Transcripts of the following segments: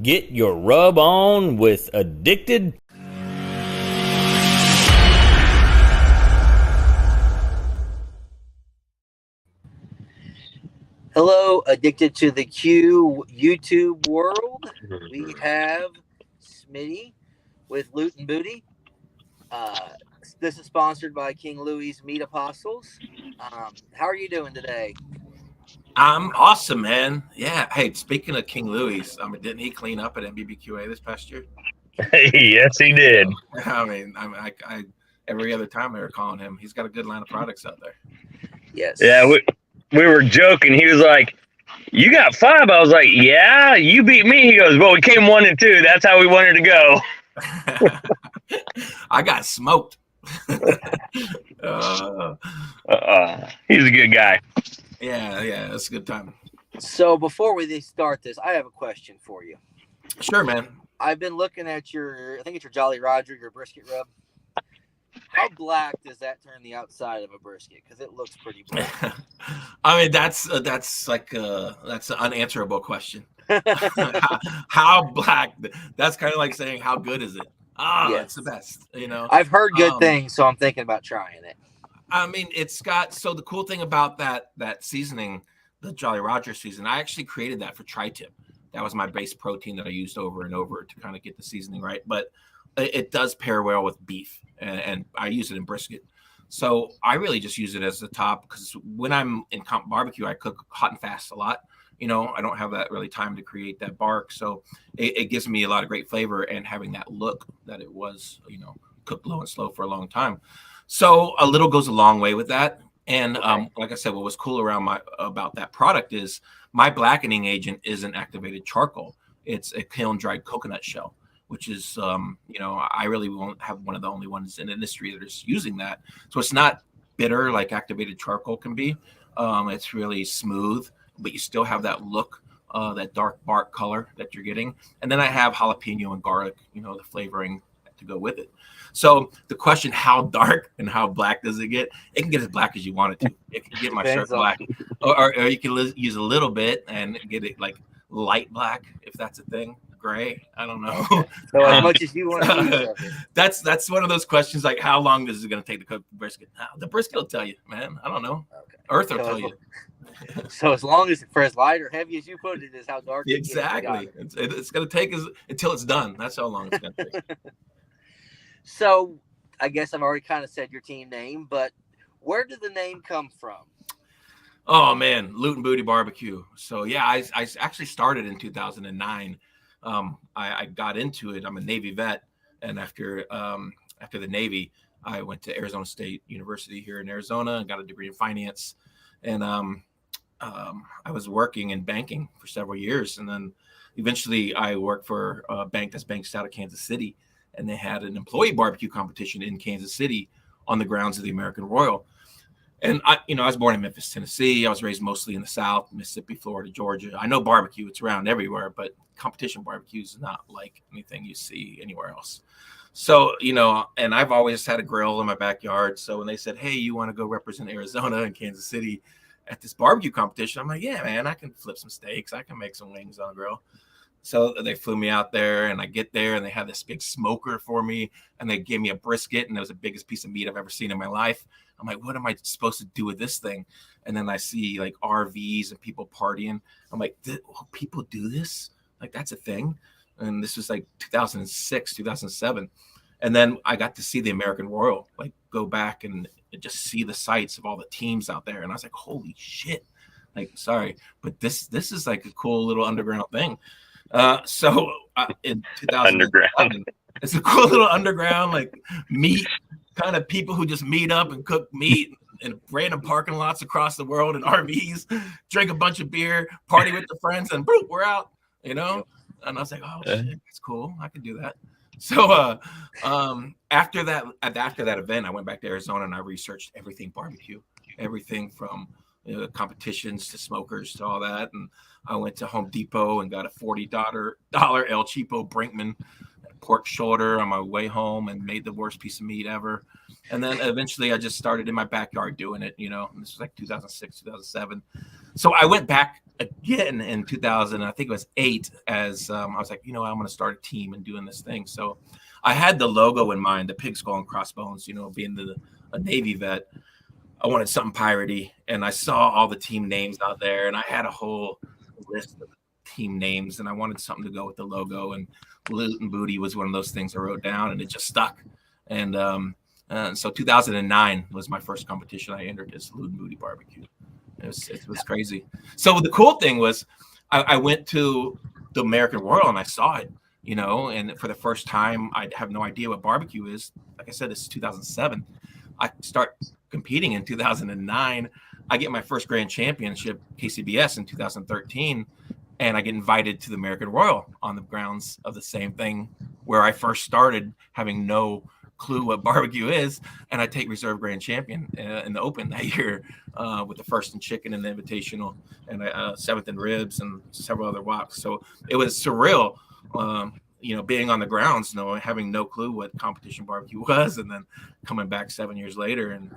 Get your rub on with Addicted. Hello, Addicted to the Q YouTube world. We have Smitty with Loot and Booty. This is sponsored by King Louie's Meat Apostles. How are you doing today? I'm awesome, man. Yeah. Hey, speaking of King Louie's, didn't he clean up at BBQA this past year? Yes, he did. I mean, I every other time they were calling him. He's got a good line of products out there. Yes. Yeah, we were joking. He was like, "You got 5." I was like, "Yeah, you beat me." He goes, "Well, we came 1 and 2. That's how we wanted to go." I got smoked. He's a good guy. Yeah, that's a good time. So before we start this, I have a question for you. Sure, man. I've been looking at I think it's your Jolly Roger, your brisket rub. How black does that turn the outside of a brisket? Because it looks pretty black. I mean, that's an unanswerable question. How black? That's kind of like saying, how good is it? Yes. It's the best. You know, I've heard good things, so I'm thinking about trying it. I mean, it's got, so the cool thing about that seasoning, the Jolly Roger season, I actually created that for tri-tip. That was my base protein that I used over and over to kind of get the seasoning right. But it does pair well with beef, and I use it in brisket. So I really just use it as the top, because when I'm in comp barbecue, I cook hot and fast a lot. You know, I don't have that really time to create that bark. So it gives me a lot of great flavor and having that look that it was, you know, cooked low and slow for a long time. So a little goes a long way with that. And like I said, what was cool about that product is my blackening agent isn't activated charcoal. It's a kiln dried coconut shell, which is, you know, I really won't have one of the only ones in the industry that is using that. So it's not bitter like activated charcoal can be. It's really smooth, but you still have that look, that dark bark color that you're getting. And then I have jalapeno and garlic, you know, the flavoring to go with it. So the question, how dark and how black does it get? It can get as black as you want it to. It can get my shirt black, or you can use a little bit and get it like light black, if that's a thing. Gray, I don't know. So as much as you want to use of it. That's one of those questions, like, how long is it going to take to cook the brisket? The brisket will tell you, man. I don't know. Okay. Earth will tell you. So as long as, for as light or heavy as you put it, is how dark. Exactly. It's going to take until it's done. That's how long it's going to take. So I guess I've already kind of said your team name, but where did the name come from? Oh man, Loot and Booty Barbecue. So yeah, I actually started in 2009. I got into it. I'm a Navy vet, and after the Navy, I went to Arizona State University here in Arizona and got a degree in finance. And I was working in banking for several years, and then eventually I worked for a bank that's based out of Kansas City, and they had an employee barbecue competition in Kansas City on the grounds of the American Royal. And I was born in Memphis, Tennessee. I was raised mostly in the South, Mississippi, Florida, Georgia. I know barbecue, it's around everywhere, but competition barbecue is not like anything you see anywhere else. So, you know, and I've always had a grill in my backyard. So when they said, hey, you want to go represent Arizona and Kansas City at this barbecue competition, I'm like, yeah, man, I can flip some steaks. I can make some wings on a grill. So they flew me out there, and I get there, and they had this big smoker for me, and they gave me a brisket, and it was the biggest piece of meat I've ever seen in my life. I'm like, what am I supposed to do with this thing? And then I see like RVs and people partying. I'm like, people do this? Like, that's a thing? And this was like 2006, 2007. And then I got to see the American Royal, like go back and just see the sights of all the teams out there. And I was like, holy shit. Like, sorry, but this is like a cool little underground thing. So in 2011, it's a cool little underground, like meat kind of people who just meet up and cook meat in random parking lots across the world in RVs, drink a bunch of beer, party with the friends, and boom, we're out, you know? And I was like, oh shit, that's cool. I can do that. So after that event, I went back to Arizona and I researched everything barbecue, everything from competitions to smokers to all that. And I went to Home Depot and got a $40 El Cheapo Brinkman pork shoulder on my way home and made the worst piece of meat ever. And then eventually I just started in my backyard doing it, you know. This was like 2006, 2007. So I went back again in 2000, I think it was 8, as I was like, I'm going to start a team and doing this thing. So I had the logo in mind, the pig skull and crossbones, being a Navy vet. I wanted something piratey, and I saw all the team names out there, and I had a whole list of team names, and I wanted something to go with the logo, and Loot and Booty was one of those things I wrote down, and it just stuck. And so 2009 was my first competition I entered as Loot and Booty Barbecue. It was crazy. So the cool thing was I went to the American Royal and I saw it, and for the first time, I have no idea what barbecue is. Like I said, this is 2007. I start competing in 2009. I get my first grand championship KCBS in 2013, and I get invited to the American Royal on the grounds of the same thing where I first started, having no clue what barbecue is, and I take reserve grand champion in the open that year with the first in chicken and the invitational, and seventh in ribs and several other walks. So it was surreal, being on the grounds, having no clue what competition barbecue was, and then coming back 7 years later and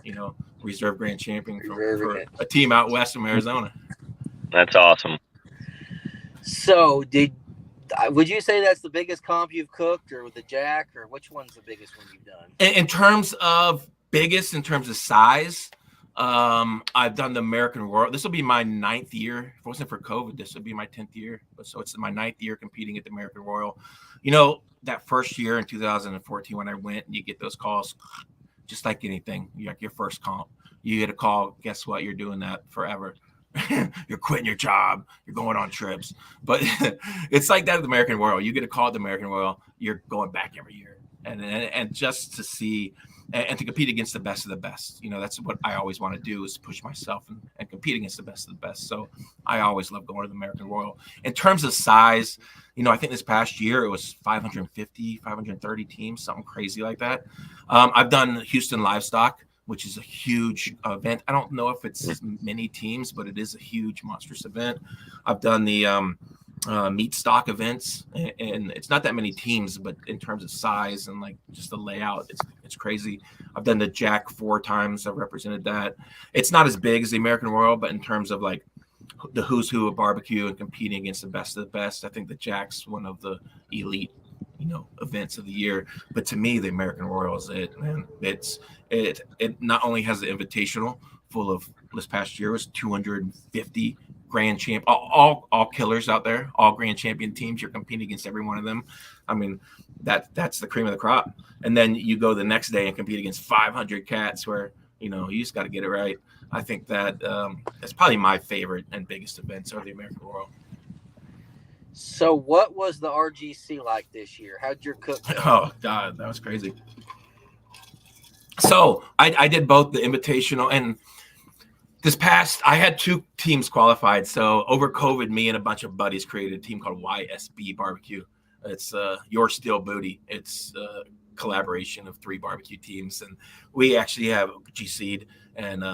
reserve grand champion for a team out west from Arizona. That's awesome. So would you say that's the biggest comp you've cooked, or with the Jack, or which one's the biggest one you've done? In terms of size, I've done the American Royal. This will be my 9th year. If it wasn't for COVID, this would be my 10th year. So it's my 9th year competing at the American Royal. That first year in 2014 when I went, and you get those calls, just like anything, like your first comp, you get a call. Guess what? You're doing that forever. You're quitting your job. You're going on trips. But it's like that at the American Royal. You get a call at the American Royal, you're going back every year. And just to see and to compete against the best of the best. That's what I always want to do, is push myself and compete against the best of the best. So I always love going to the American Royal. In terms of size, I think this past year it was 550, 530 teams, something crazy like that. I've done Houston Livestock, which is a huge event. I don't know if it's many teams, but it is a huge, monstrous event. I've done the meat stock events, and it's not that many teams, but in terms of size and like just the layout, it's crazy. I've done the Jack 4 times. I've represented that. It's not as big as the American Royal, but in terms of like the who's who of barbecue and competing against the best of the best, I think the Jack's one of the elite events of the year. But to me, the American Royal is it, man. It not only has the invitational full of, this past year was 250 grand champ, all killers out there, all grand champion teams. You're competing against every one of them. I mean, that's the cream of the crop. And then you go the next day and compete against 500 cats, where you just got to get it right. I think that that's probably my favorite and biggest events are the American Royal. So what was the RGC like this year? How'd your cook go? Oh God, that was crazy. So I did both the invitational and this past, I had 2 teams qualified. So over COVID, me and a bunch of buddies created a team called YSB Barbecue. It's Your Steel Booty. It's a collaboration of 3 barbecue teams, and we actually have GC'd, and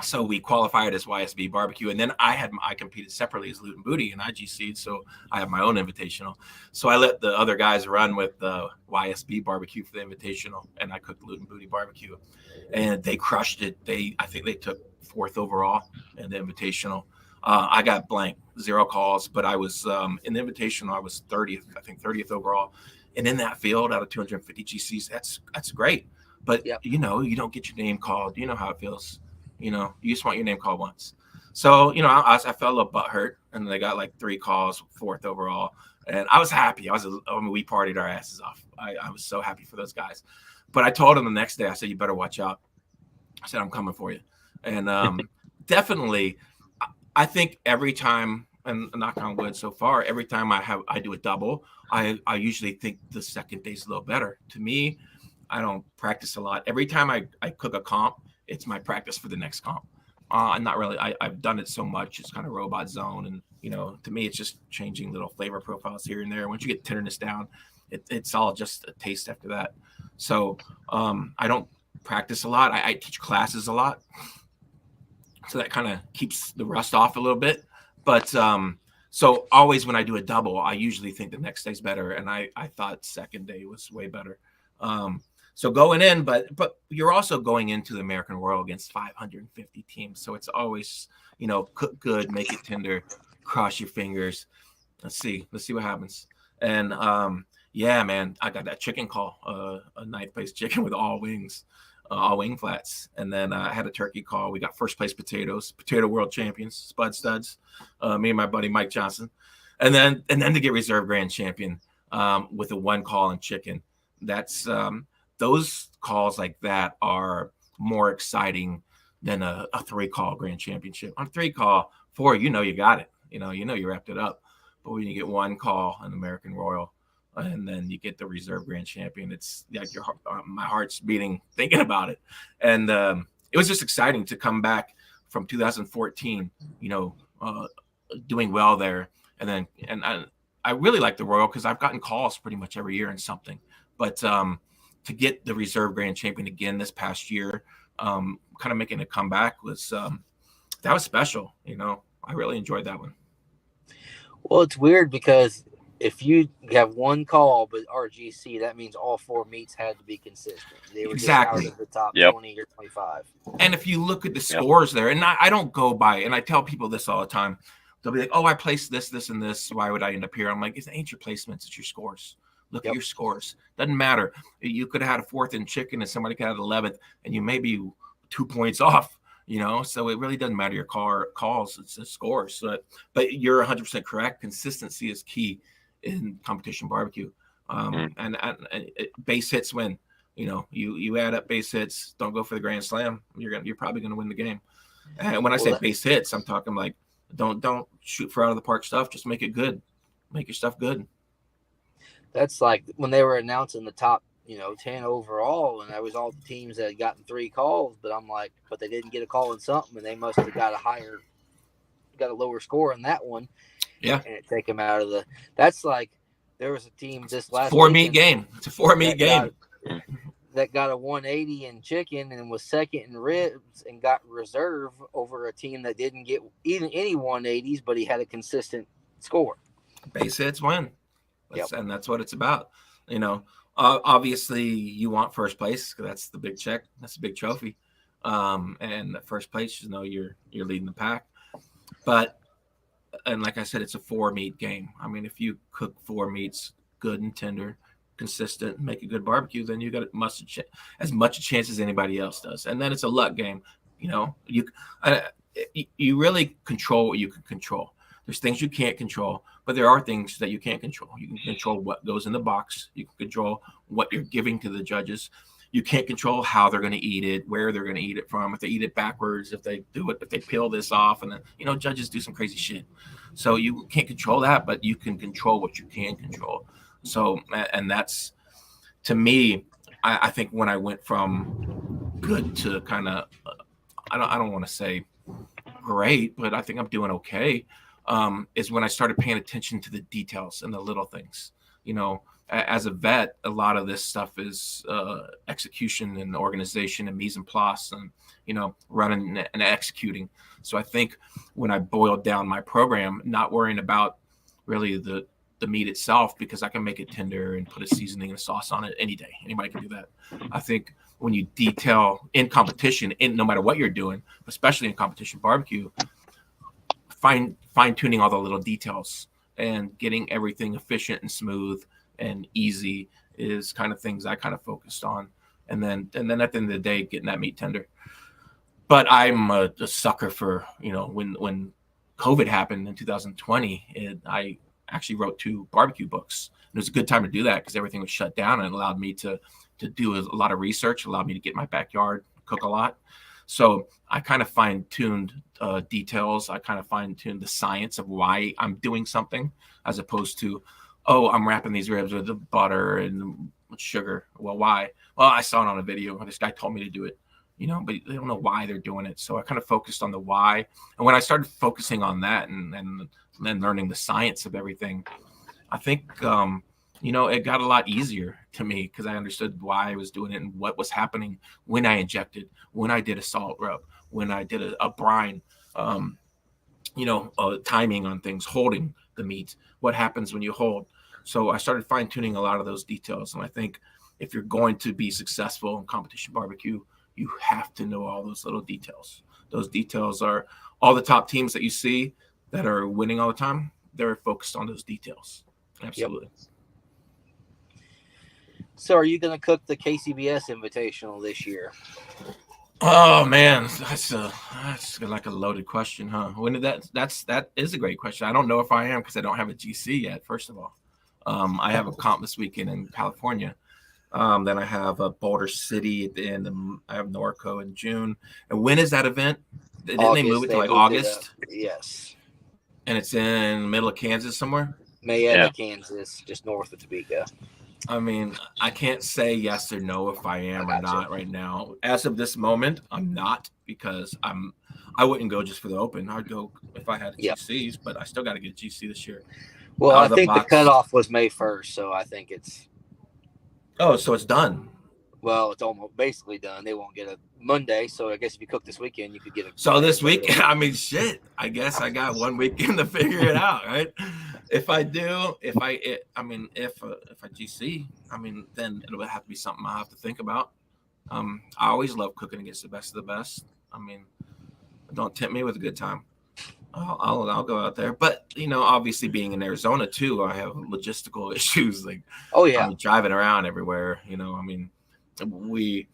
so we qualified as YSB Barbecue, and then I competed separately as Loot and Booty, and I GC'd, so I have my own invitational. So I let the other guys run with the YSB Barbecue for the invitational, and I cooked Loot and Booty Barbecue, and they crushed it. I think they took 4th overall in the invitational. I got blank, 0 calls, but I was in the invitational. I was 30th, I think 30th overall, and in that field out of 250 GCs, that's great. But Yep. you don't get your name called. You know how it feels. You just want your name called once. So, I felt a little butthurt, and they got like 3 calls, 4th overall. And I was happy. We partied our asses off. I was so happy for those guys. But I told them the next day, I said, you better watch out. I said, I'm coming for you. And definitely, I think every time, and knock on wood so far, every time I do a double, I usually think the second day's a little better. To me, I don't practice a lot. Every time I cook a comp, it's my practice for the next comp. I'm not really, I've done it so much. It's kind of robot zone. And, to me, it's just changing little flavor profiles here and there. Once you get tenderness down, it's all just a taste after that. So I don't practice a lot. I teach classes a lot. So that kind of keeps the rust off a little bit. But so always when I do a double, I usually think the next day's better. And I thought second day was way better. So going in, but you're also going into the American Royal against 550 teams. So it's always, cook good, make it tender, cross your fingers. Let's see what happens. And yeah, man, I got that chicken call, a ninth place chicken with all wings, all wing flats. And then I had a turkey call. We got first place potato world champions, Spud Studs, me and my buddy Mike Johnson. And then to get reserve grand champion with a one call on chicken. That's those calls like that are more exciting than a 3-call grand championship. On 3-call, 4, you got it. You wrapped it up. But when you get 1 call an American Royal, and then you get the reserve grand champion, it's like my heart's beating thinking about it. And it was just exciting to come back from 2014, doing well there. And I really like the Royal because I've gotten calls pretty much every year in something. But to get the reserve grand champion again this past year, kind of making a comeback was that was special. I really enjoyed that one. Well, it's weird because if you have 1 call but RGC, that means all 4 meets had to be consistent. They were exactly just out of the top 20 or 25. And if you look at the scores there, and I don't go by, and I tell people this all the time, they'll be like, "Oh, I placed this, and this. Why would I end up here?" I'm like, "It ain't your placements; it's your scores. Look at your scores. Doesn't matter. You could have had a 4th in chicken, and somebody could have 11th, and you may be 2 points off. So it really doesn't matter your calls; it's the scores. But you're 100% correct. Consistency is key in competition barbecue, and base hits win. You add up base hits. Don't go for the grand slam. You're probably gonna win the game. And when I say base hits, I'm talking like don't shoot for out of the park stuff. Just make it good. Make your stuff good. That's like when they were announcing the top, 10 overall, and that was all the teams that had gotten 3 calls. But I'm like, but they didn't get a call in something, and they must have got a lower score in that one. Yeah, and take them out of the. That's like there was a team this last 4-meat game. It's a 4-meat game that got a 180 in chicken and was second in ribs and got reserve over a team that didn't get even any 180s, but he had a consistent score. Base hits win, and that's what it's about. Obviously you want first place because that's the big check, that's a big trophy, and first place, you're leading the pack. But and like I said, it's a 4-meat game. I mean, if you cook 4 meats good and tender, consistent, make a good barbecue, then you got as much a chance as anybody else does. And then it's a luck game. You really control what you can control. There's things you can't control, but there are things that you can't control. You can control what goes in the box. You can control what you're giving to the judges. You can't control how they're going to eat it, where they're going to eat it from, if they eat it backwards, if they peel this off, and then, judges do some crazy shit. So you can't control that, but you can control what you can control. So, and that's, to me, I think when I went from good to kind of, I don't want to say great, but I think I'm doing okay, is when I started paying attention to the details and the little things. As a vet, a lot of this stuff is execution and organization and mise en place and, running and executing. So I think when I boiled down my program, not worrying about really the meat itself, because I can make it tender and put a seasoning and a sauce on it any day. Anybody can do that. I think when you detail in competition, no matter what you're doing, especially in competition barbecue, fine-tuning all the little details and getting everything efficient and smooth and easy is kind of things I kind of focused on. And then at the end of the day, getting that meat tender. But I'm a sucker for, when COVID happened in 2020, I actually wrote 2 barbecue books. And it was a good time to do that because everything was shut down, and it allowed me to do a lot of research, allowed me to get in my backyard, cook a lot. So I kind of fine-tuned details. I kind of fine-tuned the science of why I'm doing something, as opposed to, oh, I'm wrapping these ribs with the butter and sugar. Well, why? Well, I saw it on a video. This guy told me to do it, but they don't know why they're doing it. So I kind of focused on the why. And when I started focusing on that and then learning the science of everything, I think, it got a lot easier to me because I understood why I was doing it and what was happening when I injected, when I did a salt rub, when I did a brine, timing on things, holding the meat, what happens when you hold. So I started fine tuning a lot of those details. And I think if you're going to be successful in competition barbecue, you have to know all those little details. Those details are all the top teams that you see that are winning all the time. They're focused on those details. Absolutely. Yep. So are you going to cook the KCBS Invitational this year? Oh man, that's like a loaded question, huh? When did that is a great question. I don't know if I am because I don't have a GC yet. First of all, I have a comp this weekend in California. Then I have a Boulder City at the end. I have Norco in June. And when is that event? Didn't August, they move it to like August? Yes. And it's in the middle of Kansas somewhere? Mayetta, Kansas, just north of Topeka. I mean, I can't say yes or no if I am or not right now. As of this moment, I'm not, because I wouldn't go just for the open. I'd go if I had GCs, but I still got to get a GC this year. Well, I think the cutoff was May 1st, so I think it's. Oh, so it's done. Well, it's almost basically done. They won't get a Monday, so I guess if you cook this weekend, you could get a. So this weekend, I mean, shit. I guess I got 1 weekend to figure it out, right? If I do, if I GC, I mean, then it'll have to be something I have to think about. I always love cooking against the best of the best. I mean, don't tempt me with a good time. I'll go out there, but obviously being in Arizona too, I have logistical issues. Like, I'm driving around everywhere. I mean, we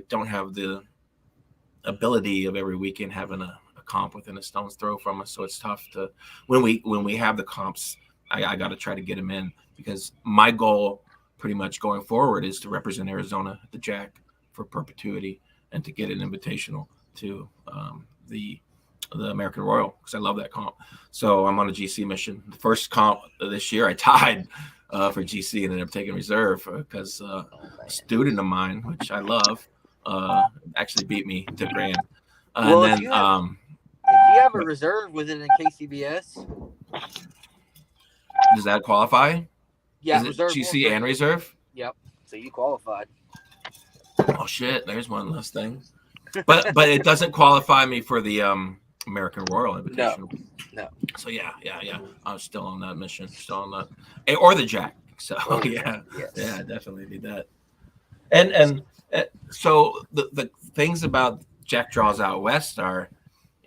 don't have the ability of every weekend having a comp within a stone's throw from us, so it's tough to when we have the comps. I got to try to get them in, because my goal pretty much going forward is to represent Arizona at the Jack for perpetuity and to get an invitational to the American Royal, because I love that comp. So I'm on a GC mission. The first comp this year I tied for GC and ended up taking reserve because a student of mine, which I love, actually beat me to grand. Well, and then if you have a reserve within a KCBS, does that qualify? Yeah, is it GC and reserve? Yep. So you qualified. Oh shit! There's one less thing, but it doesn't qualify me for the American Royal Invitational. No. So yeah. I'm still on that mission. Still on that, or the Jack. So yeah, definitely need that. And so the things about Jack draws out west are,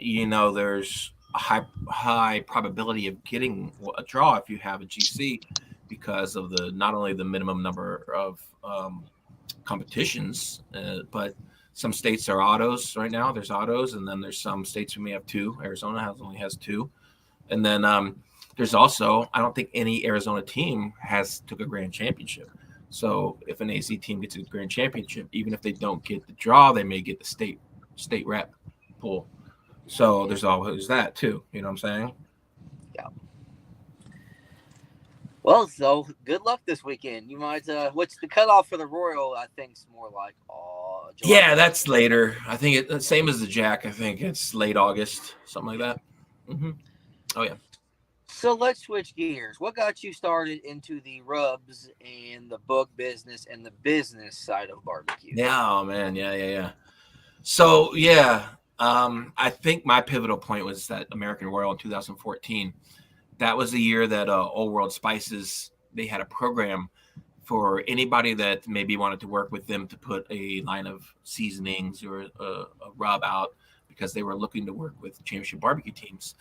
there's a high probability of getting a draw if you have a GC, because of not only the minimum number of competitions, but some states are autos right now. There's autos, and then there's some states who may have two. Arizona only has two, and then there's also, I don't think any Arizona team took a grand championship. So if an AZ team gets a grand championship, even if they don't get the draw, they may get the state rep pool. So there's always that too. You know what I'm saying? Yeah. Well, so good luck this weekend. You might. What's the cutoff for the Royal? I think it's more like July. Yeah, that's later. I think it's the same as the Jack. I think it's late August, something like that. Mm-hmm. Oh yeah. So let's switch gears. What got you started into the rubs and the book business and the business side of barbecue? Yeah, oh man, yeah. So I think my pivotal point was that American Royal in 2014. That was the year that Old World Spices, they had a program for anybody that maybe wanted to work with them to put a line of seasonings or a rub out, because they were looking to work with championship barbecue teams.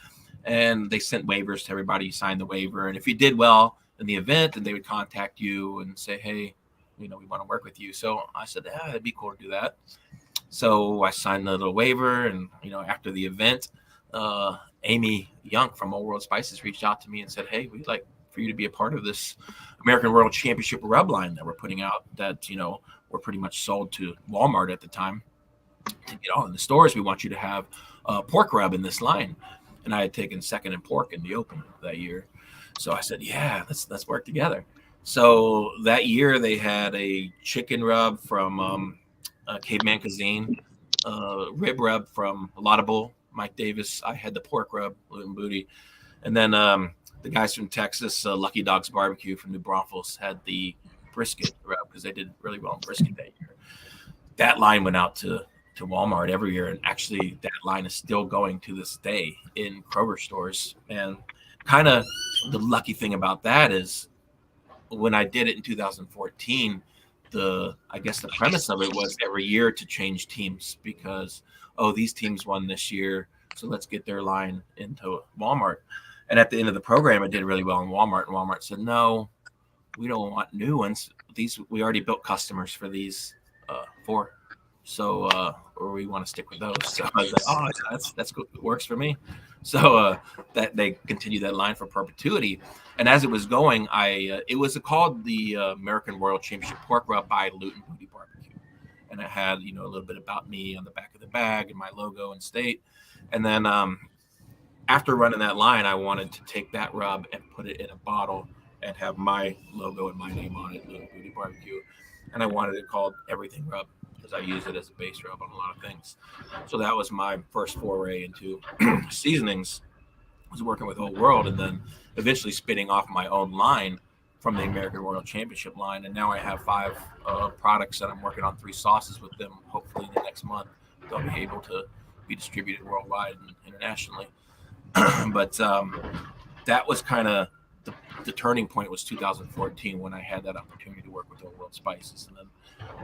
And they sent waivers to everybody. You signed the waiver, and if you did well in the event, then they would contact you and say, hey, we want to work with you. So I said, it'd be cool to do that. So I signed the little waiver, and after the event, Amy Young from Old World Spices reached out to me and said, hey, we'd like for you to be a part of this American Royal Championship rub line that we're putting out, that we're pretty much sold to Walmart at the time. To get all in the stores, we want you to have a pork rub in this line. And I had taken second in pork in the open that year. So I said, yeah, let's work together. So that year they had a chicken rub from Caveman Cuisine, rib rub from Laudable, Mike Davis. I had the pork rub, Luton Booty. And then the guys from Texas, Lucky Dogs Barbecue from New Braunfels, had the brisket rub, because they did really well in brisket that year. That line went out to Walmart every year, and actually that line is still going to this day in Kroger stores. And kind of the lucky thing about that is, when I did it in 2014, I guess the premise of it was every year to change teams because, oh, these teams won this year, so let's get their line into Walmart. And at the end of the program, it did really well in Walmart. And Walmart said, no, we don't want new ones. We already built customers for these 4. So, or we want to stick with those. So I was like, oh, that's good. It works for me. So that they continued that line for perpetuity. And as it was going, it was called the American Royal Championship Pork Rub by Luton Booty Barbecue. And it had, a little bit about me on the back of the bag and my logo and state. And then after running that line, I wanted to take that rub and put it in a bottle and have my logo and my name on it, Luton Booty Barbecue. And I wanted it called Everything Rub because I use it as a base rub on a lot of things. So that was my first foray into seasonings. I was working with Old World and then eventually spinning off my own line from the American Royal Championship line. And now I have 5 products that I'm working on 3 sauces with them. Hopefully in the next month, they'll be able to be distributed worldwide and internationally. But that was kind of the turning point was 2014 when I had that opportunity to work with Old World Spices, and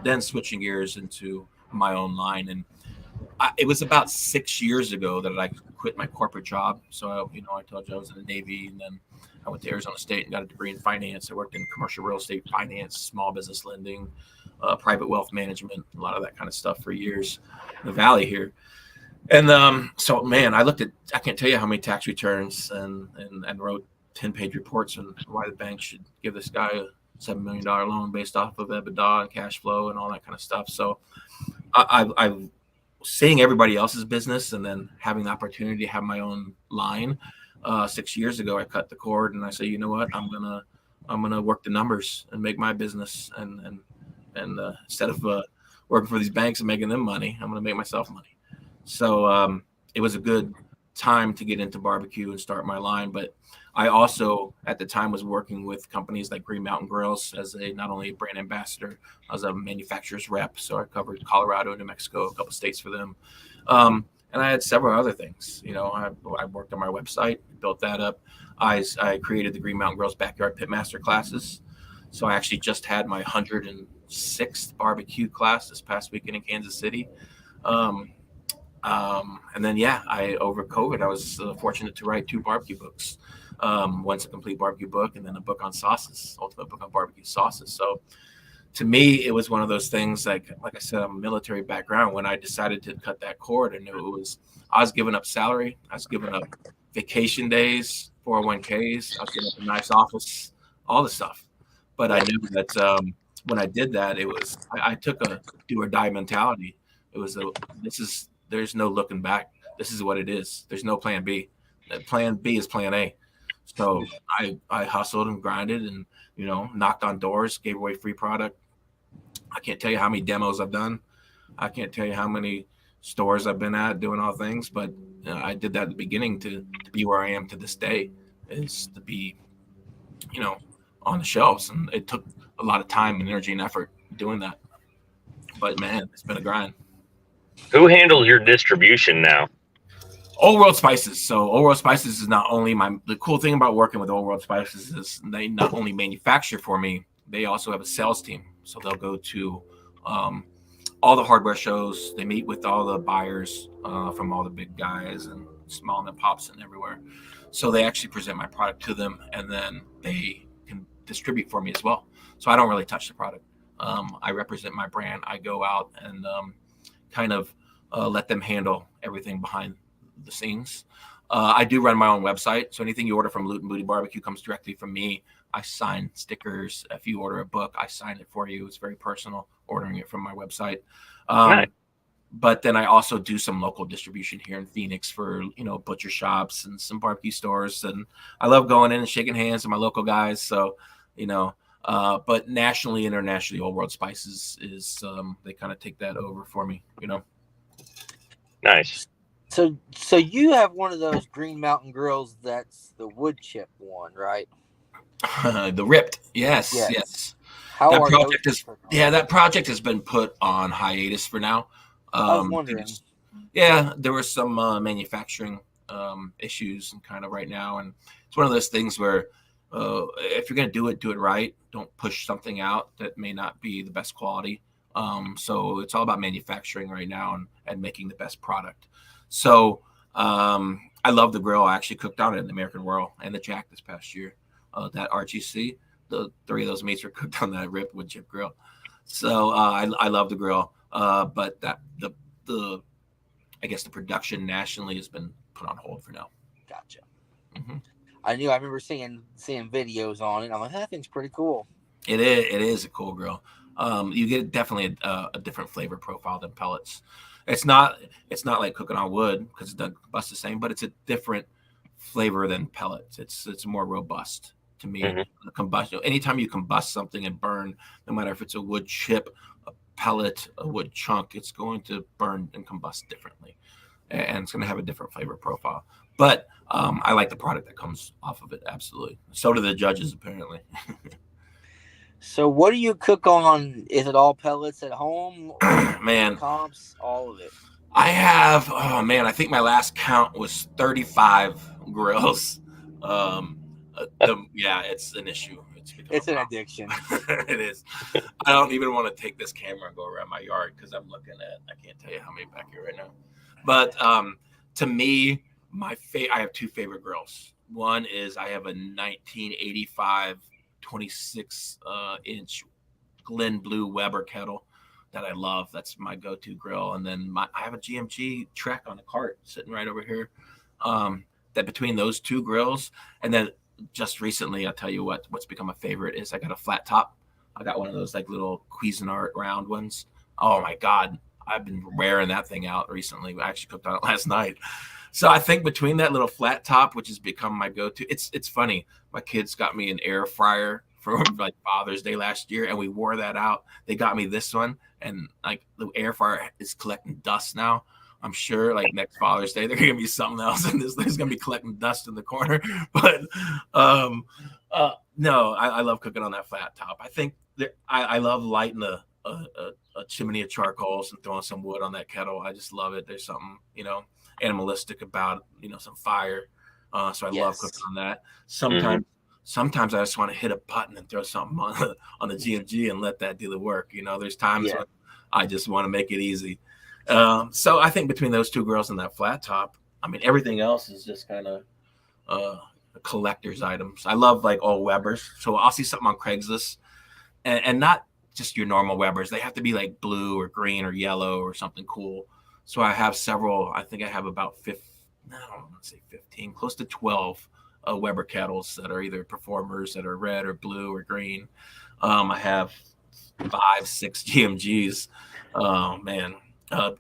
then switching gears into my own line. And it was about 6 years ago that I quit my corporate job. So I told you I was in the Navy, and then I went to Arizona State and got a degree in finance. I worked in commercial real estate finance, small business lending, private wealth management, a lot of that kind of stuff for years in the Valley here. And so, man, I can't tell you how many tax returns and wrote 10-page reports on why the bank should give this guy a $7 million loan based off of EBITDA and cash flow and all that kind of stuff. So I'm seeing everybody else's business and then having the opportunity to have my own line. 6 years ago, I cut the cord and I said, you know what, I'm gonna work the numbers and make my business and instead of working for these banks and making them money, I'm gonna make myself money. So it was a good time to get into barbecue and start my line. But I also, at the time, was working with companies like Green Mountain Grills as not only a brand ambassador, I was a manufacturer's rep. So I covered Colorado, New Mexico, a couple states for them. And I had several other things. I worked on my website, built that up. I created the Green Mountain Grills Backyard Pitmaster classes. So I actually just had my 106th barbecue class this past weekend in Kansas City. And then, over COVID, I was fortunate to write 2 barbecue books. One's a complete barbecue book and then a book on sauces, ultimate book on barbecue sauces. So to me, it was one of those things, like I said, I'm a military background. When I decided to cut that cord, I knew I was giving up salary. I was giving up vacation days, 401ks. I was giving up a nice office, all the stuff. But I knew that when I did that, I took a do or die mentality. It was there's no looking back. This is what it is. There's no plan B. Plan B is plan A. So I hustled and grinded and, knocked on doors, gave away free product. I can't tell you how many demos I've done. I can't tell you how many stores I've been at doing all things, but I did that at the beginning to be where I am to this day, is to be, on the shelves. And it took a lot of time and energy and effort doing that. But man, it's been a grind. Who handles your distribution now? Old World Spices. So Old World Spices is not only the cool thing about working with Old World Spices is they not only manufacture for me, they also have a sales team. So they'll go to all the hardware shows. They meet with all the buyers from all the big guys and small and pops and everywhere. So they actually present my product to them, and then they can distribute for me as well. So I don't really touch the product. I represent my brand. I go out and kind of let them handle everything behind the scenes. I do run my own website. So anything you order from Luton Booty Barbecue comes directly from me. I sign stickers. If you order a book, I sign it for you. It's very personal, ordering it from my website. Nice. But then I also do some local distribution here in Phoenix for, butcher shops and some barbecue stores. And I love going in and shaking hands with my local guys. So, but nationally, internationally, Old World Spices is they kind of take that over for me, Nice. So you have one of those Green Mountain Grills that's the wood chip one, right? The ripped, yes. That project has been put on hiatus for now. I was wondering. There were some manufacturing issues and kind of right now, and it's one of those things where if you're going to do it right. Don't push something out that may not be the best quality. So it's all about manufacturing right now and making the best product. So I love the grill. I actually cooked on it in the American Whirl and the Jack this past year. That RGC, the 3 of those meats were cooked on that Ripwood chip grill. So I love the grill. But that the I guess the production nationally has been put on hold for now. Gotcha. Mm-hmm. I remember seeing videos on it. I'm like, that thing's pretty cool. It is a cool grill. You get definitely a different flavor profile than pellets. It's not like cooking on wood because it doesn't combust the same, but it's a different flavor than pellets. It's more robust to me. The combustion. Anytime you combust something and burn, no matter if it's a wood chip, a pellet, a wood chunk, it's going to burn and combust differently, and it's going to have a different flavor profile. But I like the product that comes off of it. Absolutely. So do the judges, apparently. So what do you cook on? Is it all pellets at home? Or man, comps, all of it. I have. Oh man, I think my last count was 35 grills. Yeah, it's an issue. It's an addiction. It is. I don't even want to take this camera and go around my yard because I'm looking at. I can't tell you how many back here right now. But to me, I have 2 favorite grills. One is I have a 1985 26 inch Glen Blue Weber kettle that I love. That's my go-to grill. And then I have a GMG Trek on the cart sitting right over here. That between those 2 grills, and then just recently, I'll tell you what's become a favorite is I got a flat top. I got one of those like little Cuisinart round ones. Oh my God. I've been wearing that thing out recently. I actually cooked on it last night. So I think between that little flat top, which has become my go-to, it's funny. My kids got me an air fryer for like Father's Day last year, and we wore that out. They got me this one, and like the air fryer is collecting dust now. I'm sure like next Father's Day, they're gonna be something else, and this thing's gonna be collecting dust in the corner. But no, I love cooking on that flat top. I think I love lighting a chimney of charcoals and throwing some wood on that kettle. I just love it. There's something, animalistic about, some fire. So I love cooking on that. Sometimes I just want to hit a button and throw something on the GMG and let that do the work. There's times when I just want to make it easy. So I think between those 2 grills and that flat top, I mean, everything else is just kind of collector's items. I love like old Webers. So I'll see something on Craigslist and not just your normal Webers. They have to be like blue or green or yellow or something cool. So I have several. I think I have about 15, close to 12 Weber kettles that are either performers that are red or blue or green. I have 5, 6 GMGs. Oh man,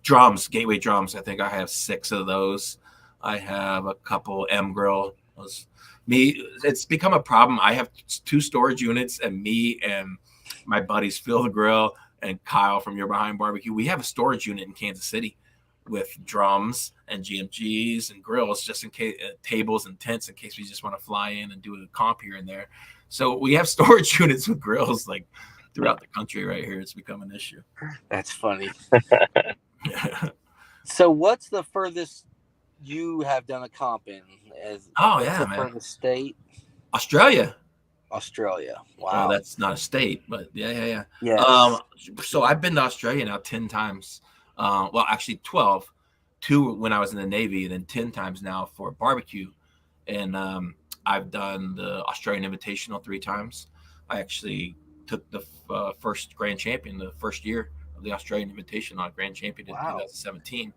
drums, Gateway drums. I think I have 6 of those. I have a couple M Grill. It's become a problem. I have 2 storage units, and me and my buddies Phil the Grill and Kyle from Your Behind Barbecue. We have a storage unit in Kansas City with drums and GMGs and grills, just in case, tables and tents in case we just want to fly in and do a comp here and there. So we have storage units with grills like throughout the country right here. It's become an issue. That's funny. So what's the furthest you have done a comp in? Furthest state? Australia. Wow. That's not a state, but yeah. Yes. So I've been to Australia now 10 times. Well, actually 12, 2 when I was in the Navy, and then 10 times now for barbecue. And I've done the Australian Invitational 3 times. I actually took the first Grand Champion, the first year of the Australian Invitational Grand Champion in 2017.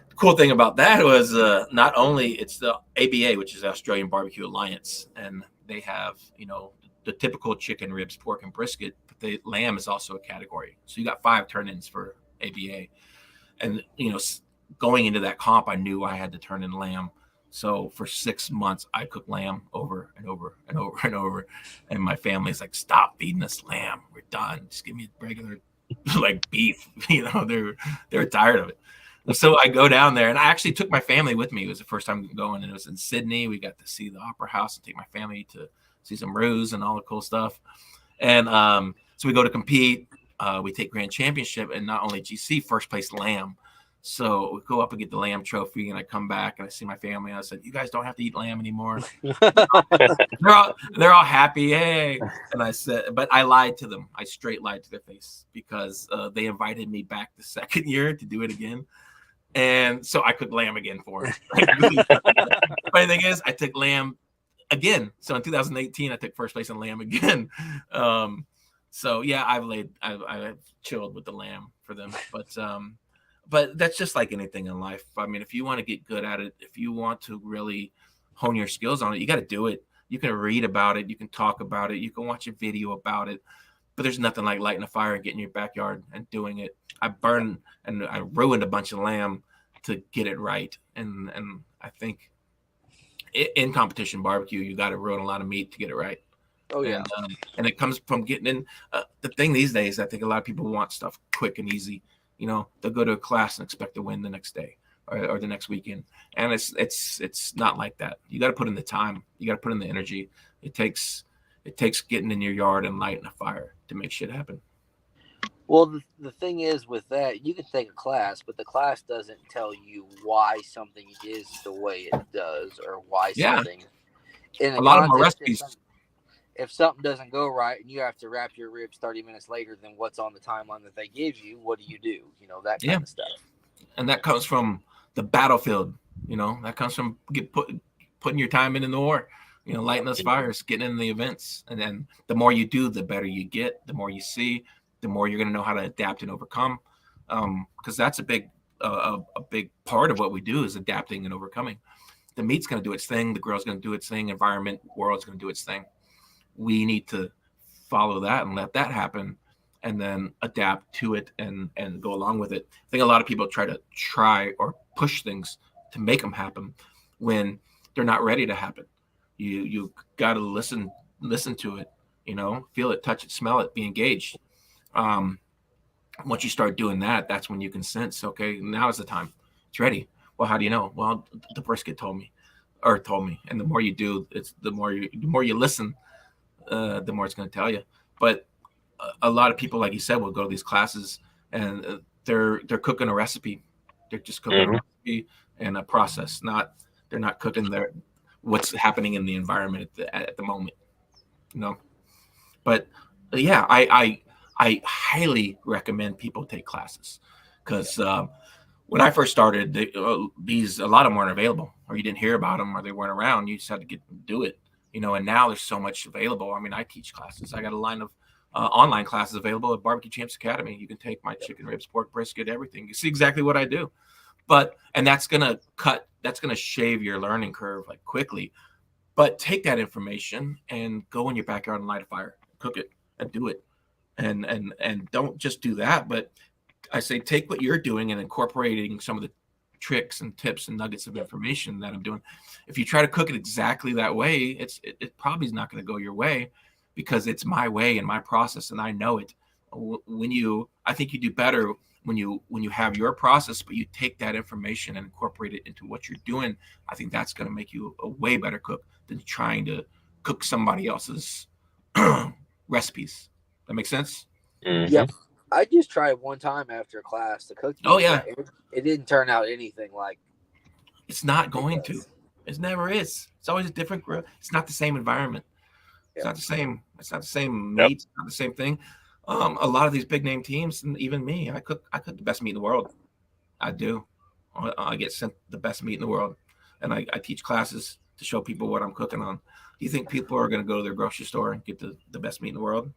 The cool thing about that was not only it's the ABA, which is the Australian Barbecue Alliance, and they have, the typical chicken, ribs, pork, and brisket, but the lamb is also a category. So you got 5 turn-ins for ABA. And, going into that comp, I knew I had to turn in lamb. So for 6 months, I cooked lamb over and over and over and over. And my family's like, stop feeding us lamb. We're done. Just give me regular like beef. They're tired of it. So I go down there, and I actually took my family with me. It was the first time going, and it was in Sydney. We got to see the Opera House and take my family to see some roos and all the cool stuff. And so we go to compete. We take Grand Championship, and not only GC, first place lamb. So we go up and get the lamb trophy, and I come back and I see my family. And I said, "You guys don't have to eat lamb anymore." they're all happy, hey. And I said, but I lied to them. I straight lied to their face because they invited me back the second year to do it again, and so I cooked lamb again for them. Funny thing is, I took lamb again. So in 2018, I took first place in lamb again. So yeah, I've chilled with the lamb for them, but that's just like anything in life. I mean, if you want to get good at it, if you want to really hone your skills on it, you got to do it. You can read about it, you can talk about it, you can watch a video about it, but there's nothing like lighting a fire and getting in your backyard and doing it. I burned and I ruined a bunch of lamb to get it right, and I think in competition barbecue, you got to ruin a lot of meat to get it right. Oh yeah, and it comes from getting in. The thing these days, I think a lot of people want stuff quick and easy. You know, they'll go to a class and expect to win the next day or the next weekend, and it's not like that. You got to put in the time. You got to put in the energy. It takes getting in your yard and lighting a fire to make shit happen. Well, the thing is with that, you can take a class, but the class doesn't tell you why something is the way it does or why something. In a lot of more recipes. If something doesn't go right and you have to wrap your ribs 30 minutes later than what's on the timeline that they give you, what do? You know, that kind of stuff. And that comes from the battlefield. You know, that comes from putting your time in the war. You know, lighting those fires, getting in the events, and then the more you do, the better you get. The more you see, the more you're going to know how to adapt and overcome. Because that's a big part of what we do is adapting and overcoming. The meat's going to do its thing. The grill's going to do its thing. Environment, world's going to do its thing. We need to follow that and let that happen, and then adapt to it and go along with it. I think a lot of people try or push things to make them happen when they're not ready to happen. You got to listen to it, you know, feel it, touch it, smell it, be engaged. Once you start doing that, that's when you can sense, okay, now is the time. It's ready. Well, how do you know? Well, the brisket told me. And the more you do, the more you listen, the more it's going to tell you. But a lot of people, like you said, will go to these classes and they're cooking a recipe. They're just cooking a recipe and a process. They're not cooking what's happening in the environment at the moment. You know. But yeah, I highly recommend people take classes because when I first started, a lot of them weren't available, or you didn't hear about them, or they weren't around. You just had to do it. You know, and now there's so much available. I mean, I teach classes. I got a line of online classes available at Barbecue Champs Academy. You can take my chicken ribs, pork brisket, everything. You see exactly what I do. And that's going to shave your learning curve like quickly. But take that information and go in your backyard and light a fire, cook it and do it. And don't just do that, but I say take what you're doing and incorporating some of the tricks and tips and nuggets of information that I'm doing. If you try to cook it exactly that way, it probably is not going to go your way because it's my way and my process, and I know it. I think you do better when you have your process, but you take that information and incorporate it into what you're doing. I think that's going to make you a way better cook than trying to cook somebody else's recipes. That makes sense? Mm-hmm. Yep. I just tried one time after a class to cook. Oh yeah. It didn't turn out anything like. It's not going to. It never is. It's always a different grill. It's not the same environment. It's not the same. It's not the same meat. It's not the same thing. A lot of these big name teams, and even me, I cook the best meat in the world. I do. I get sent the best meat in the world, and I teach classes to show people what I'm cooking on. Do you think people are going to go to their grocery store and get the best meat in the world?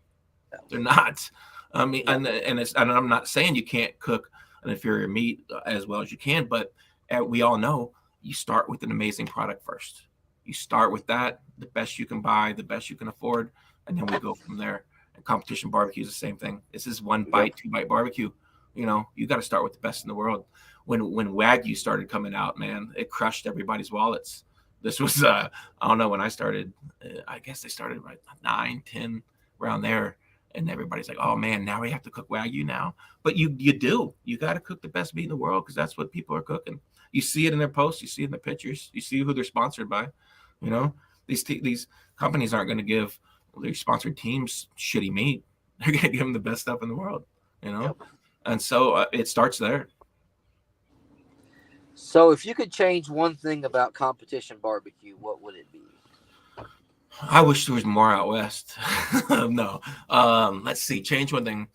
They're not. I mean, and I'm not saying you can't cook an inferior meat as well as you can, but we all know you start with an amazing product first. You start with that, the best you can buy, the best you can afford, and then we go from there. And competition barbecue is the same thing. This is 1 bite, 2 bite barbecue. You know, you got to start with the best in the world. When Wagyu started coming out, man, it crushed everybody's wallets. This was, I don't know when I started. I guess they started right 9, 10 around there. And everybody's like, oh man, now we have to cook Wagyu now. But you do. You got to cook the best meat in the world because that's what people are cooking. You see it in their posts. You see it in the pictures. You see who they're sponsored by. You know, these companies aren't going to give their sponsored teams shitty meat. They're going to give them the best stuff in the world, you know? Yep. And so it starts there. So, if you could change one thing about competition barbecue, what would it be? I wish there was more out west. No. Let's see. Change one thing.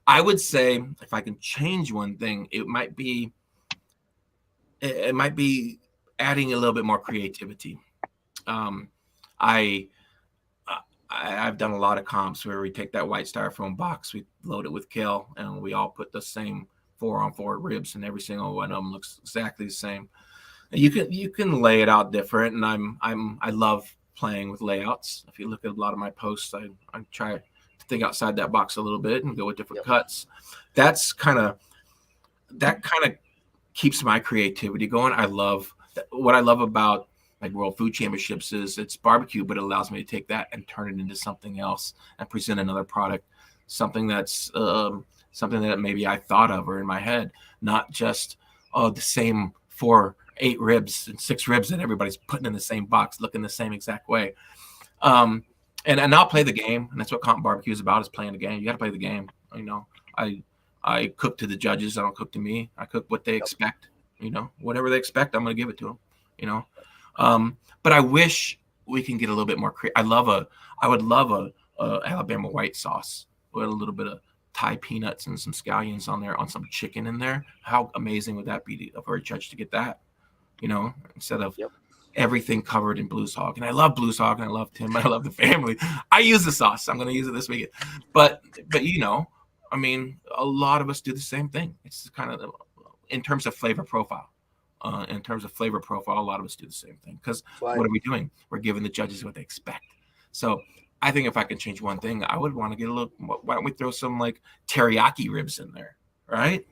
I would say if I can change one thing, it might be adding a little bit more creativity. I've done a lot of comps where we take that white styrofoam box, we load it with kale, and we all put the same 4-on-4 ribs, and every single one of them looks exactly the same. You can lay it out different, and I love playing with layouts. If you look at a lot of my posts, I try to think outside that box a little bit and go with different cuts. That kind of keeps my creativity going. What I love about like World Food Championships is it's barbecue, but it allows me to take that and turn it into something else and present another product, something that's something that maybe I thought of or in my head, not just the same 8 ribs and 6 ribs that everybody's putting in the same box, looking the same exact way. And I'll play the game, and that's what comp barbecue is about, is playing the game. You got to play the game. You know, I cook to the judges. I don't cook to me. I cook what they expect. You know, whatever they expect, I'm going to give it to them. You know, but I wish we can get a little bit more creative. I would love a Alabama white sauce with a little bit of Thai peanuts and some scallions on there, on some chicken in there. How amazing would that be for a judge to get that? You know, instead of everything covered in Blues Hog. And I love Blues Hog, and I love Tim, and I love the family. I use the sauce. I'm going to use it this weekend. But you know, I mean, a lot of us do the same thing. It's kind of in terms of flavor profile. A lot of us do the same thing, because what are we doing? We're giving the judges what they expect. So I think if I can change one thing, I would want to get a little. Why don't we throw some like teriyaki ribs in there, right?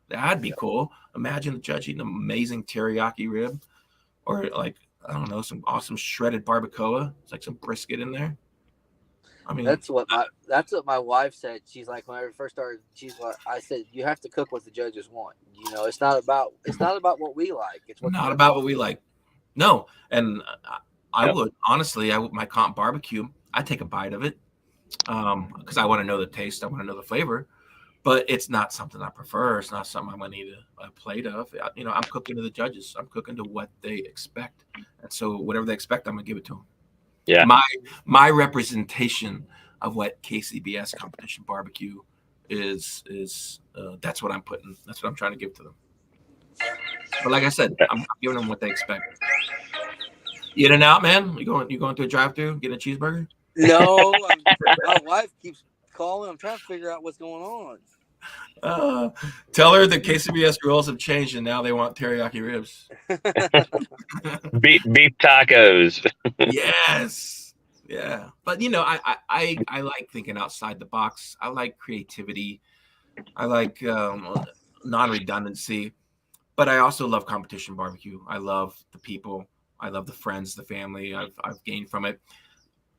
That'd be cool. Imagine the judge eating an amazing teriyaki rib, or like, I don't know, some awesome shredded barbacoa. It's like some brisket in there. I mean, that's what my wife said. She's like, when I first started, she's like, I said, you have to cook what the judges want. You know, it's not about what we like. It's not about what we like. No, and I would honestly, my comp barbecue, I take a bite of it because I want to know the taste. I want to know the flavor. But it's not something I prefer. It's not something I'm going to need a plate of. You know, I'm cooking to the judges. I'm cooking to what they expect. And so whatever they expect, I'm going to give it to them. Yeah. My representation of what KCBS competition barbecue is that's what I'm putting. That's what I'm trying to give to them. But like I said, I'm giving them what they expect. You in and out, man? You going to a drive-thru, getting a cheeseburger? No, my wife keeps calling. I'm trying to figure out what's going on. Tell her the KCBS rules have changed, and now they want teriyaki ribs. beef tacos. Yes, yeah. But you know, I like thinking outside the box. I like creativity. I like non-redundancy. But I also love competition barbecue. I love the people. I love the friends, the family I've gained from it.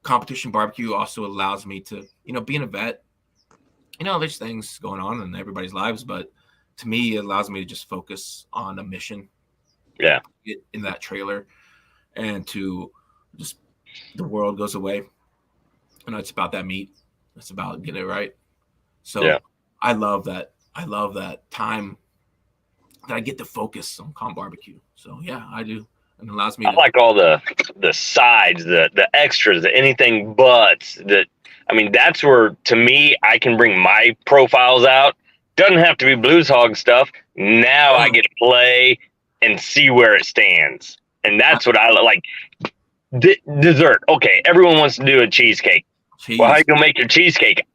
Competition barbecue also allows me to, you know, being a vet, you know, there's things going on in everybody's lives, but to me, it allows me to just focus on a mission. Yeah. Get in that trailer, and to just, the world goes away. You know, it's about that meat. It's about getting it right. So I love that. I love that time that I get to focus on comp barbecue. So yeah, I do. And it allows me. I like all the sides, the extras, the anything buts. I mean, that's where, to me, I can bring my profiles out. Doesn't have to be Blues Hog stuff. Now I get to play and see where it stands, and that's what I like. Dessert. Okay, everyone wants to do a cheesecake. Well, how you gonna make your cheesecake?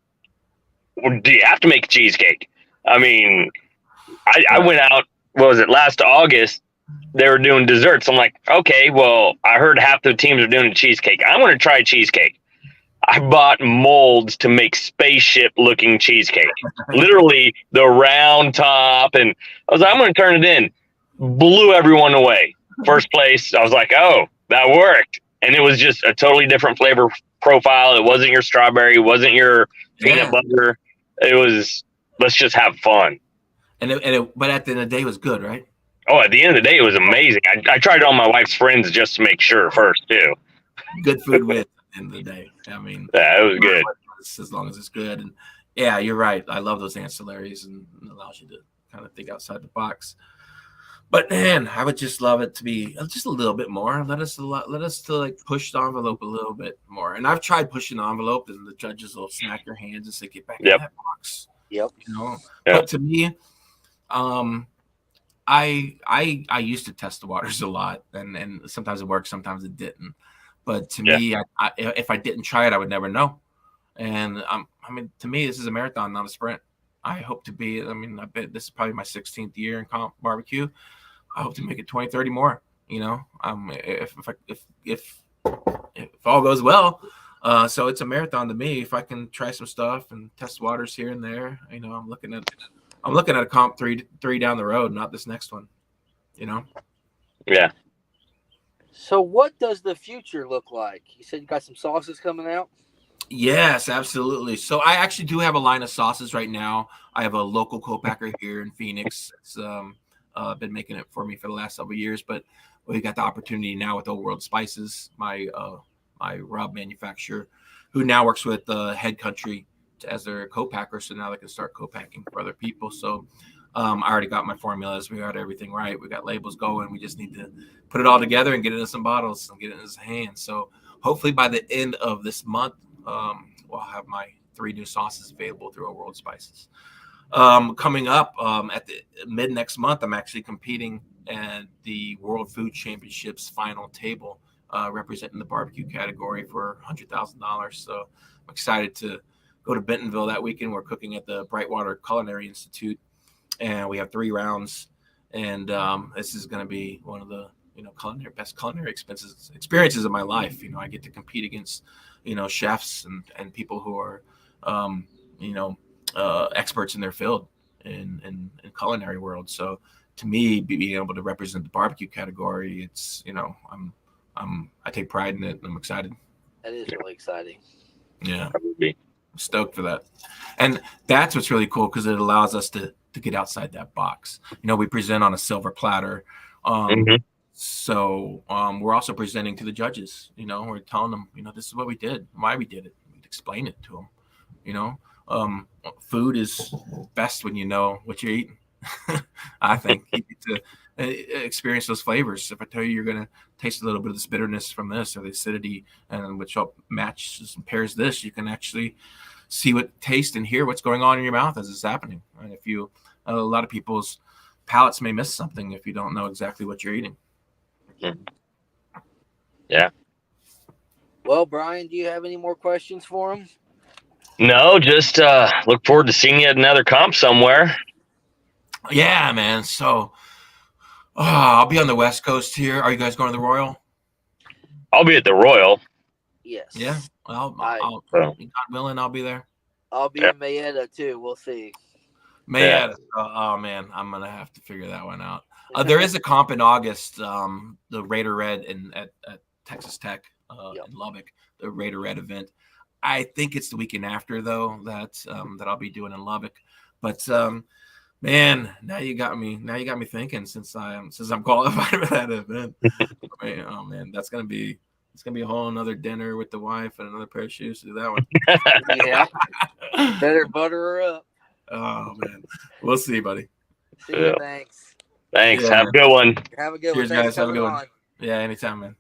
Well, do you have to make a cheesecake? I mean, I went out. What was it, last August? They were doing desserts. I'm like, okay, well, I heard half the teams are doing a cheesecake. I want to try cheesecake. I bought molds to make spaceship-looking cheesecake. Literally the round top, and I was like, I'm going to turn it in. Blew everyone away. First place, I was like, oh, that worked. And it was just a totally different flavor profile. It wasn't your strawberry. It wasn't your peanut butter. It was, let's just have fun. But at the end of the day, it was good, right? Oh, at the end of the day, it was amazing. I tried it on my wife's friends just to make sure first, too. Good food wins at the end of the day. I mean, yeah, it was good. As long as it's good. And yeah, you're right. I love those ancillaries, and it allows you to kind of think outside the box. But man, I would just love it to be just a little bit more. Let us to like push the envelope a little bit more. And I've tried pushing the envelope, and the judges will smack your hands and say, "Get back in that box." Yep. You know. Yep. But to me, I used to test the waters a lot, and sometimes it worked, sometimes it didn't. But to me, if I didn't try it, I would never know. And I mean, to me, this is a marathon, not a sprint. I hope to be. I mean, I bet this is probably my 16th year in comp barbecue. I hope to make it 20, 30 more. You know, if all goes well. So it's a marathon to me. If I can try some stuff and test waters here and there, you know, I'm looking at a comp three down the road, not this next one. You know. Yeah. So what does the future look like? You said you got some sauces coming out? Yes, absolutely. So I actually do have a line of sauces right now. I have a local co-packer here in Phoenix. It's been making it for me for the last several years, but we got the opportunity now with Old World Spices, my rub manufacturer, who now works with Head Country as their co-packer. So now they can start co-packing for other people. So I already got my formulas. We got everything right. We got labels going. We just need to put it all together and get it in some bottles and get it in his hands. So hopefully by the end of this month, we'll have my 3 new sauces available through Old World Spices. Coming up at the mid next month, I'm actually competing at the World Food Championships final table, representing the barbecue category for $100,000. So I'm excited to go to Bentonville that weekend. We're cooking at the Brightwater Culinary Institute, and we have 3 rounds. And this is going to be one of the best culinary experiences of my life. You know, I get to compete against chefs and people who are experts in their field in culinary world. So to me, being able to represent the barbecue category, it's I take pride in it, and I'm excited. That is really exciting. Yeah, I'm stoked for that. And that's what's really cool, because it allows us to get outside that box. We present on a silver platter. So we're also presenting to the judges. We're telling them, this is what we did, why we did it. We explain it to them. Food is best when you know what you're eating. I think you get to experience those flavors. If I tell you you're going to taste a little bit of this bitterness from this, or the acidity, and which matches and pairs this, you can actually see taste and hear what's going on in your mouth as it's happening. And if a lot of people's palates may miss something if you don't know exactly what you're eating. Yeah. Well, Brian, do you have any more questions for him? No, just look forward to seeing you at another comp somewhere. Yeah, man. So I'll be on the West Coast here. Are you guys going to the Royal? I'll be at the Royal. Yes. Yeah. Well, God willing, I'll be there. I'll be in Mayetta too. We'll see. Mayetta. Oh man, I'm gonna have to figure that one out. There is a comp in August, the Raider Red at Texas Tech in Lubbock, the Raider Red event. I think it's the weekend after, though, that I'll be doing in Lubbock. But man, now you got me thinking, since I'm qualified for that event. Oh man, it's gonna be a whole another dinner with the wife and another pair of shoes to do that one. Yeah, better butter her up. Oh man, we'll see, buddy. See you, thanks. Thanks. Yeah. Have a good one. Have a good Cheers, one. guys. Have a good one. Yeah, anytime, man.